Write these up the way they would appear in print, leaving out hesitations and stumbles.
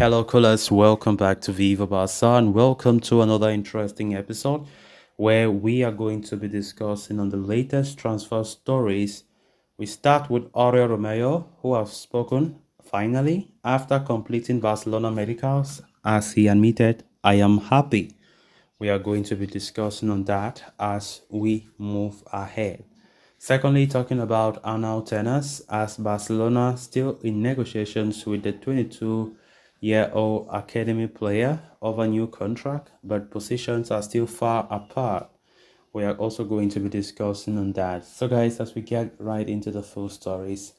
Hello, callers. Welcome back to Viva Barca and welcome to another interesting episode where we are going to be discussing on the latest transfer stories. We start with Oriol Romeu, who has spoken finally after completing Barcelona medicals as he admitted, I am happy. We are going to be discussing on that as we move ahead. Secondly, talking about Arnau Tenas as Barcelona still in negotiations with the 22-year-old academy player over a new contract, but positions are still far apart. We are also going to be discussing on that. So guys, as we get right into the full stories,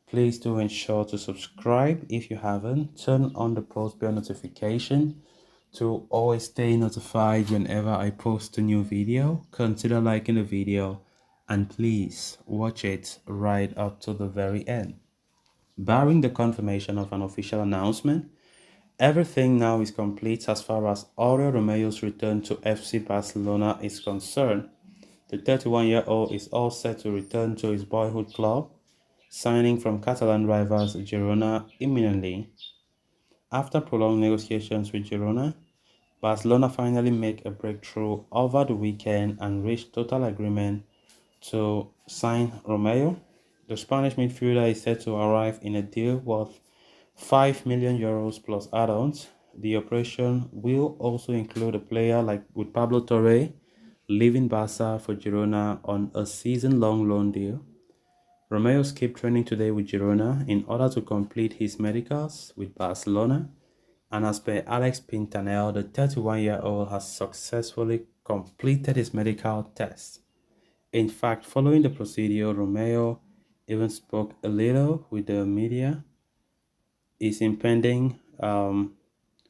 please do ensure to subscribe if you haven't. Turn on the post bell notification to always stay notified whenever I post a new video. Consider liking the video and please watch it right up to the very end. Barring the confirmation of an official announcement, everything now is complete as far as Oriol Romeu's return to FC Barcelona is concerned. The 31-year-old is all set to return to his boyhood club, signing from Catalan rivals Girona imminently. After prolonged negotiations with Girona, Barcelona finally made a breakthrough over the weekend and reached total agreement to sign Romeu. The Spanish midfielder is set to arrive in a deal worth 5 million euros plus add-ons. The operation will also include a player like with Pablo Torre leaving Barca for Girona on a season-long loan deal. Romeu skipped training today with Girona in order to complete his medicals with Barcelona, and as per Alex Pintanel, the 31-year-old has successfully completed his medical test. In fact, following the procedure, Romeu even spoke a little with the media. His impending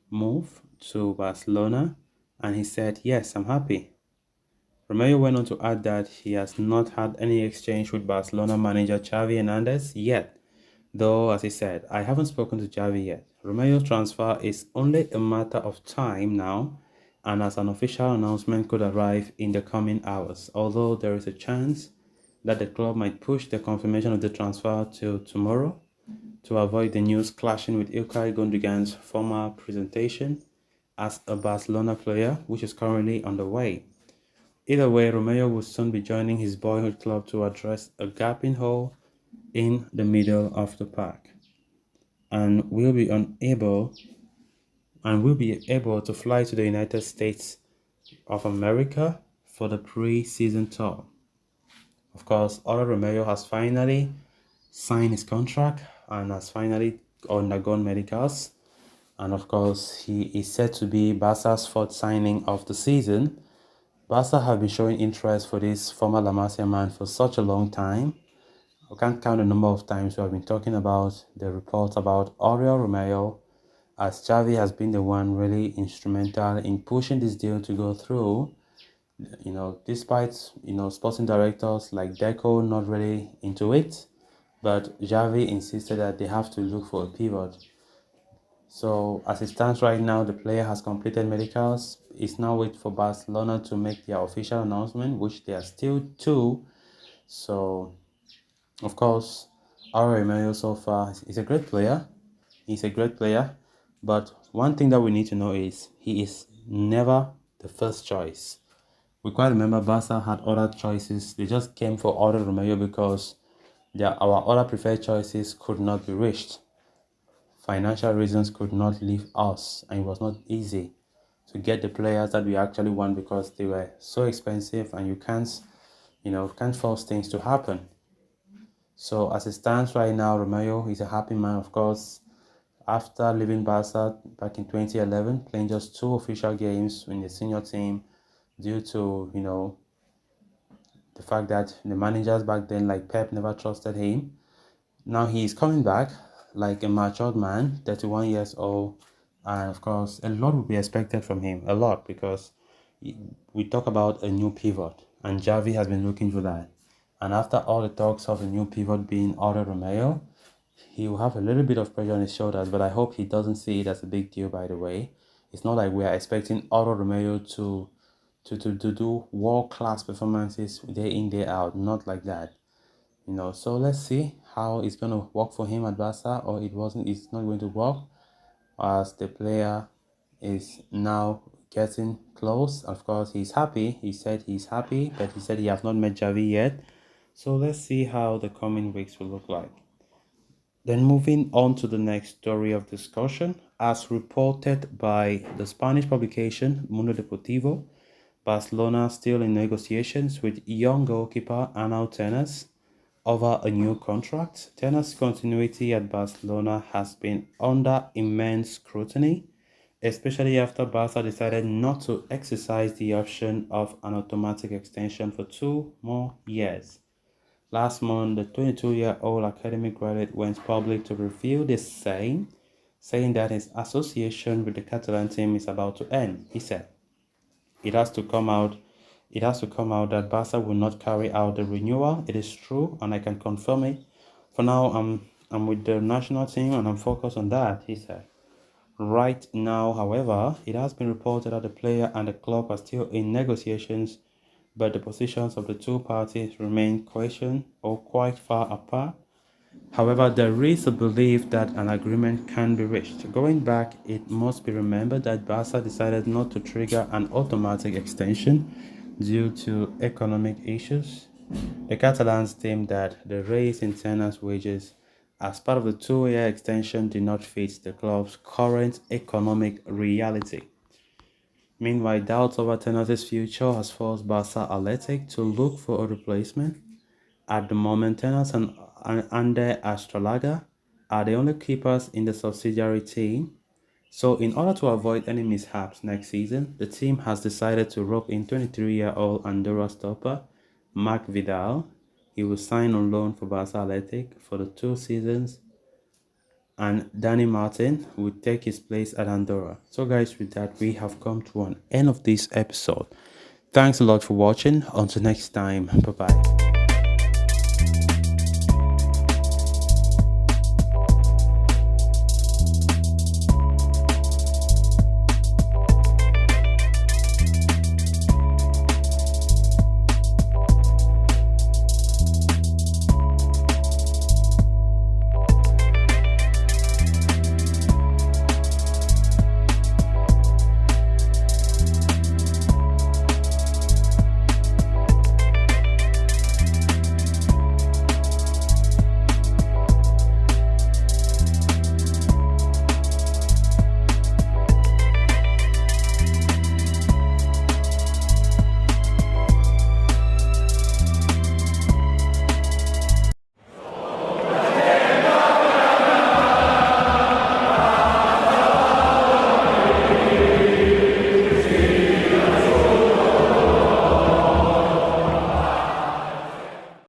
move to Barcelona, and he said, yes, I'm happy. Romeu went on to add that he has not had any exchange with Barcelona manager Xavi Hernandez yet, though as he said, I haven't spoken to Xavi yet. Romeu's transfer is only a matter of time now, and as an official announcement could arrive in the coming hours, although there is a chance that the club might push the confirmation of the transfer till tomorrow to avoid the news clashing with Ilkay Gundogan's former presentation as a Barcelona player, which is currently underway. Either way, Romeu will soon be joining his boyhood club to address a gaping hole in the middle of the pack, and will be able to fly to the United States of America for the pre-season tour. Of course, Oriol Romeu has finally signed his contract and has finally undergone medicals, and of course he is set to be Barca's fourth signing of the season. Barca have been showing interest for this former La Masia man for such a long time. I can't count the number of times we have been talking about the reports about Oriol Romeu, as Xavi has been the one really instrumental in pushing this deal to go through. Despite sporting directors like Deco not really into it, but Xavi insisted that they have to look for a pivot. So as it stands right now, the player has completed medicals. It's now waiting for Barcelona to make their official announcement, which they are still to. So, of course, our Romeu so far is a great player. He's a great player. But one thing that we need to know is he is never the first choice. We quite remember Barca had other choices. They just came for Oriol Romeu because our other preferred choices could not be reached. Financial reasons could not leave us, and it was not easy to get the players that we actually want because they were so expensive, and you can't force things to happen. So as it stands right now, Romeu is a happy man, of course. After leaving Barca back in 2011, playing just 2 official games in the senior team due to the fact that the managers back then like Pep never trusted him. Now he is coming back like a matured man, 31 years old, and of course a lot will be expected from him, a lot, because we talk about a new pivot and Xavi has been looking for that. And after all the talks of a new pivot being Oriol Romeu, he will have a little bit of pressure on his shoulders, but I hope he doesn't see it as a big deal, by the way. It's not like we are expecting Oriol Romeu to do world-class performances day in, day out, not like that. So let's see how it's going to work for him at Barca, or it's not going to work. as the player is now getting close. Of course, he's happy. He said he's happy, but he said he has not met Javi yet. So let's see how the coming weeks will look like. Then moving on to the next story of discussion, as reported by the Spanish publication Mundo Deportivo, Barcelona still in negotiations with young goalkeeper Arnau Tenas over a new contract. Tenas' continuity at Barcelona has been under immense scrutiny, especially after Barca decided not to exercise the option of an automatic extension for 2 more years. Last month, the 22-year-old academic graduate went public to reveal the same, saying that his association with the Catalan team is about to end. He said, "It has to come out. It has to come out that Barca will not carry out the renewal. It is true, and I can confirm it. For now, I'm with the national team, and I'm focused on that," he said. Right now, however, it has been reported that the player and the club are still in negotiations, but the positions of the two parties remain questioned or quite far apart. However, there is a belief that an agreement can be reached. Going back, it must be remembered that Barca decided not to trigger an automatic extension due to economic issues. The Catalans claim that the raise in tenants' wages as part of the 2-year extension did not fit the club's current economic reality. Meanwhile, doubts over Tenas' future has forced Barca Athletic to look for a replacement. At the moment, Tenas and Ander Astrolaga are the only keepers in the subsidiary team. So, in order to avoid any mishaps next season, the team has decided to rope in 23-year-old Andorra stopper Marc Vidal. He will sign on loan for Barca Athletic for the 2 seasons, and Danny Martin will take his place at Andorra. So, guys, with that, we have come to an end of this episode. Thanks a lot for watching. Until next time, bye bye.